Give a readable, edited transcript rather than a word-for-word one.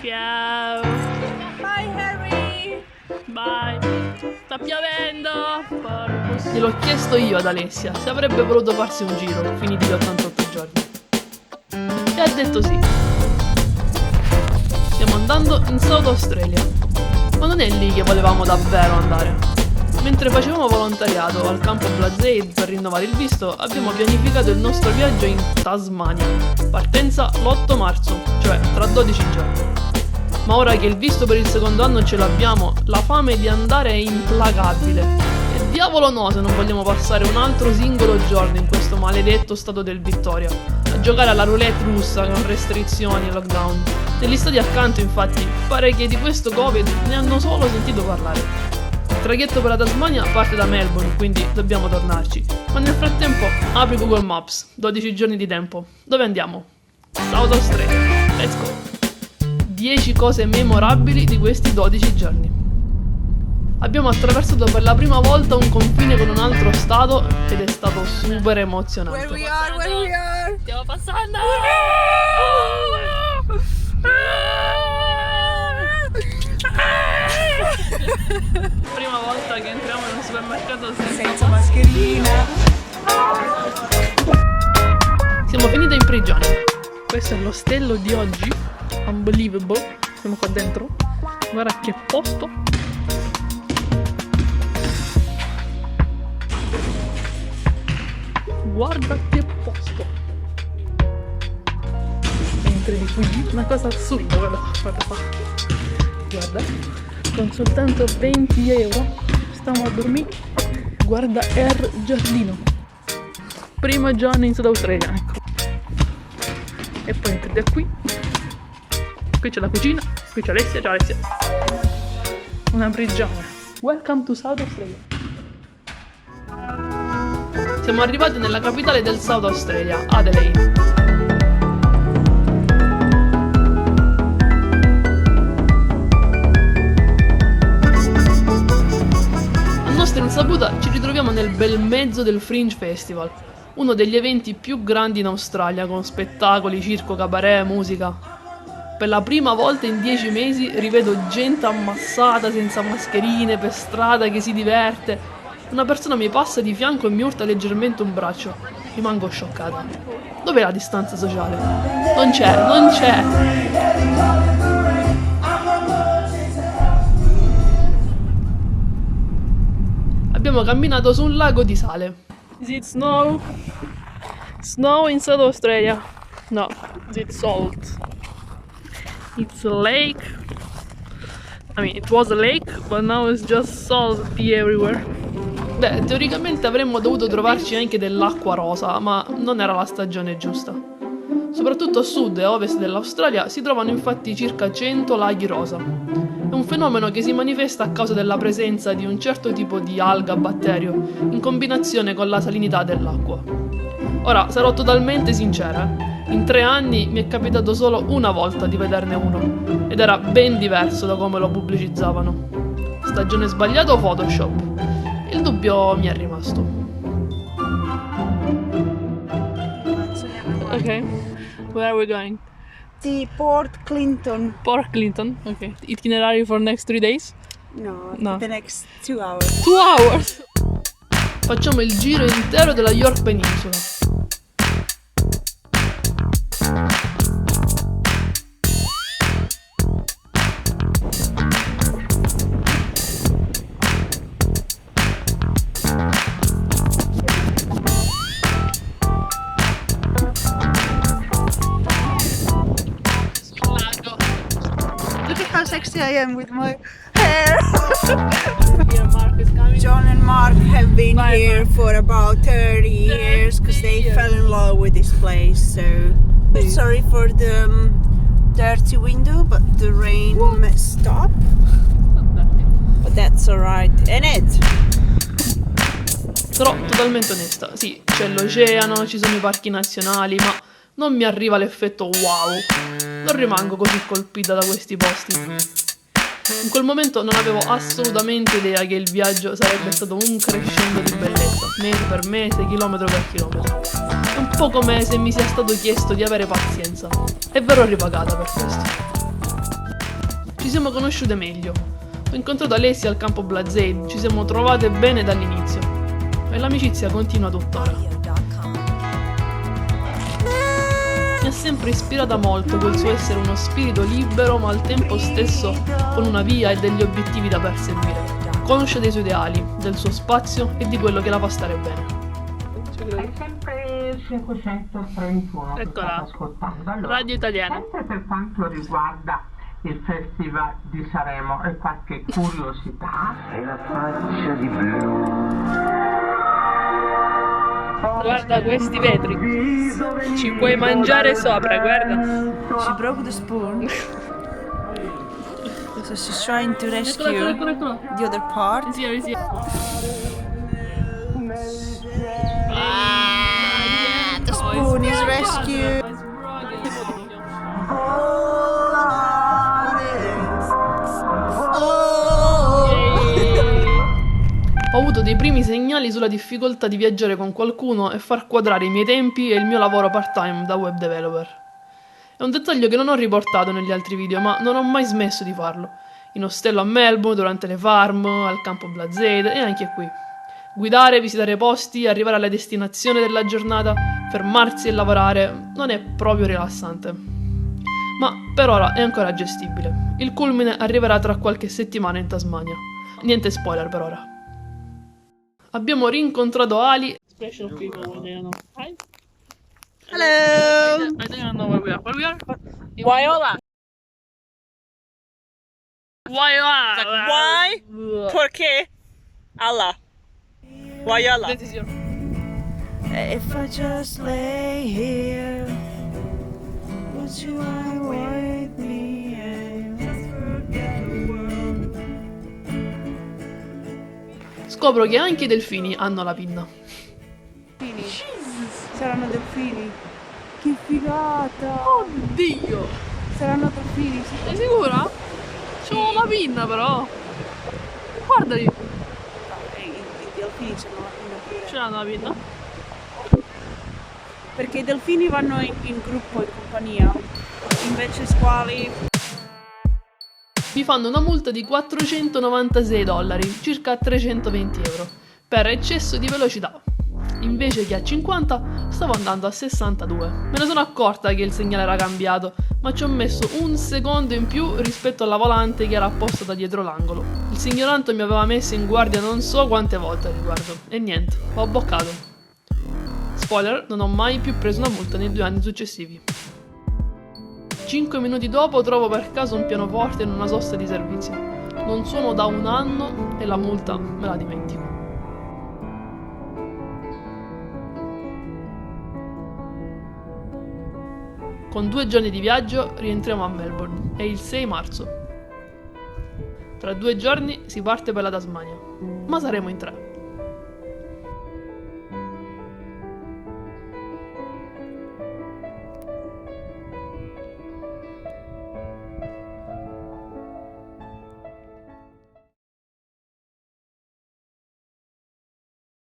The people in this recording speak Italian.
Ciao. Bye Harry. Bye. Sta piovendo. Porco. Gliel'ho chiesto io ad Alessia se avrebbe voluto farsi un giro, finiti gli 88 giorni. E ha detto sì. Stiamo andando in South Australia. Ma non è lì che volevamo davvero andare. Mentre facevamo volontariato al campo Blazeid per rinnovare il visto, abbiamo pianificato il nostro viaggio in Tasmania. Partenza l'8 marzo, cioè tra 12 giorni. Ma ora che il visto per il secondo anno ce l'abbiamo, la fame di andare è implacabile. E diavolo no se non vogliamo passare un altro singolo giorno in questo maledetto stato del Victoria, a giocare alla roulette russa con restrizioni e lockdown. Negli stati accanto, infatti, pare che di questo Covid ne hanno solo sentito parlare. Il traghetto per la Tasmania parte da Melbourne, quindi dobbiamo tornarci. Ma nel frattempo apri Google Maps, 12 giorni di tempo. Dove andiamo? South Australia. Let's go. 10 cose memorabili di questi 12 giorni. Abbiamo attraversato per la prima volta un confine con un altro stato ed è stato super emozionante. Where we are. Stiamo passando. Prima volta che entriamo in un supermercato Senza mascherina. Siamo finite in prigione. Questo è l'ostello di oggi. Unbelievable. Siamo qua dentro. Guarda che posto. Guarda che posto. Entri di qui. Una cosa assurda, guarda qua. Guarda. Con soltanto 20 euro stiamo a dormire. Guarda il giardino. Primo giorno in South Australia, ecco. E poi entri da qui. Qui c'è la cucina. Qui c'è Alessia. Ciao Alessia. Una prigione. Welcome to South Australia. Siamo arrivati nella capitale del South Australia, Adelaide. A nostra insaputa ci ritroviamo nel bel mezzo del Fringe Festival, uno degli eventi più grandi in Australia, con spettacoli, circo, cabaret, musica. Per la prima volta in 10 mesi rivedo gente ammassata senza mascherine per strada che si diverte. Una persona mi passa di fianco e mi urta leggermente un braccio. Rimango scioccata. Dov'è la distanza sociale? Non c'è, non c'è! Abbiamo camminato su un lago di sale. Is it snow? Snow in South Australia? No, is it salt? It's a lake. I mean, it was a lake, but now it's just salty everywhere. Beh, teoricamente avremmo dovuto trovarci anche dell'acqua rosa, ma non era la stagione giusta. Soprattutto a sud e a ovest dell'Australia si trovano infatti circa 100 laghi rosa. È un fenomeno che si manifesta a causa della presenza di un certo tipo di alga batterio, in combinazione con la salinità dell'acqua. Ora, sarò totalmente sincera, in 3 anni mi è capitato solo una volta di vederne uno, ed era ben diverso da come lo pubblicizzavano. Stagione sbagliata o Photoshop? Il dubbio mi è rimasto. Ok, where are we going? The Port Clinton. Port Clinton, ok. Itinerary for next 3 days? No, the next 2 hours. 2 hours! Facciamo il giro intero della York Peninsula. Look at how sexy I am with my hair. Here Mark is coming. John and Mark have been Bye, here for about 30 years because they years. fell in love with this place. So sorry for the dirty window, but the rain stopped. But that's alright. And it. Sarò totalmente onesta, sì, c'è l'oceano, ci sono i parchi nazionali, ma non mi arriva l'effetto wow. Non rimango così colpita da questi posti. In quel momento non avevo assolutamente idea che il viaggio sarebbe stato un crescendo di bellezza, mese per mese, chilometro per chilometro. È un po' come se mi sia stato chiesto di avere pazienza, e verrò ripagata per questo. ci siamo conosciute meglio. Ho incontrato Alessia al campo Blazade, ci siamo trovate bene dall'inizio e l'amicizia continua tuttora. Mi ha sempre ispirata molto quel suo essere uno spirito libero ma al tempo stesso con una via e degli obiettivi da perseguire. Conosce dei suoi ideali, del suo spazio e di quello che la fa stare bene. È sempre il 531 che Eccola. state ascoltando. Allora, Radio Italiana. sempre per quanto riguarda il Festival di Sanremo e qualche curiosità. E la faccia di blu. Guarda questi vetri. Ci puoi mangiare sopra, guarda. She broke the spoon. So she's trying to rescue Eccola. the other part. Sì. The spoon is rescued. Ho avuto dei primi segnali sulla difficoltà di viaggiare con qualcuno e far quadrare i miei tempi e il mio lavoro part-time da web developer. È un dettaglio che non ho riportato negli altri video, ma non ho mai smesso di farlo. In ostello a Melbourne, durante le farm, al campo Blazade e anche qui. Guidare, visitare posti, arrivare alla destinazione della giornata, fermarsi e lavorare non è proprio rilassante. Ma per ora è ancora gestibile. Il culmine arriverà tra qualche settimana in Tasmania. Niente spoiler per ora. Abbiamo rincontrato Ali. Special people when they don't know. Hi. Hello. I don't know where we are. Where we are? Wyola. Why? Why? Perché? Allah. Wyola. This is your... If I just lay here, would you lie with me and just forget the world? Scopro che anche i delfini hanno la pinna. Saranno delfini. Che figata! Oddio! Saranno delfini. Sei sicura? C'ho la pinna però. Guardali. I delfini hanno la pinna pure. Ce l'hanno la pinna? Perché i delfini vanno in gruppo, in compagnia. Invece squali. Mi fanno una multa di $496, circa 320 euro, per eccesso di velocità. Invece che a 50, stavo andando a 62. Me ne sono accorta che il segnale era cambiato, ma ci ho messo un secondo in più rispetto alla volante che era appostata dietro l'angolo. Il signoranto mi aveva messo in guardia non so quante volte al riguardo, e niente, ho boccato. Spoiler, non ho mai più preso una multa nei 2 anni successivi. 5 minuti dopo trovo per caso un pianoforte in una sosta di servizio. Non suono da 1 anno e la multa me la dimentico. Con 2 giorni di viaggio rientriamo a Melbourne, è il 6 marzo. Tra 2 giorni si parte per la Tasmania, ma saremo in 3.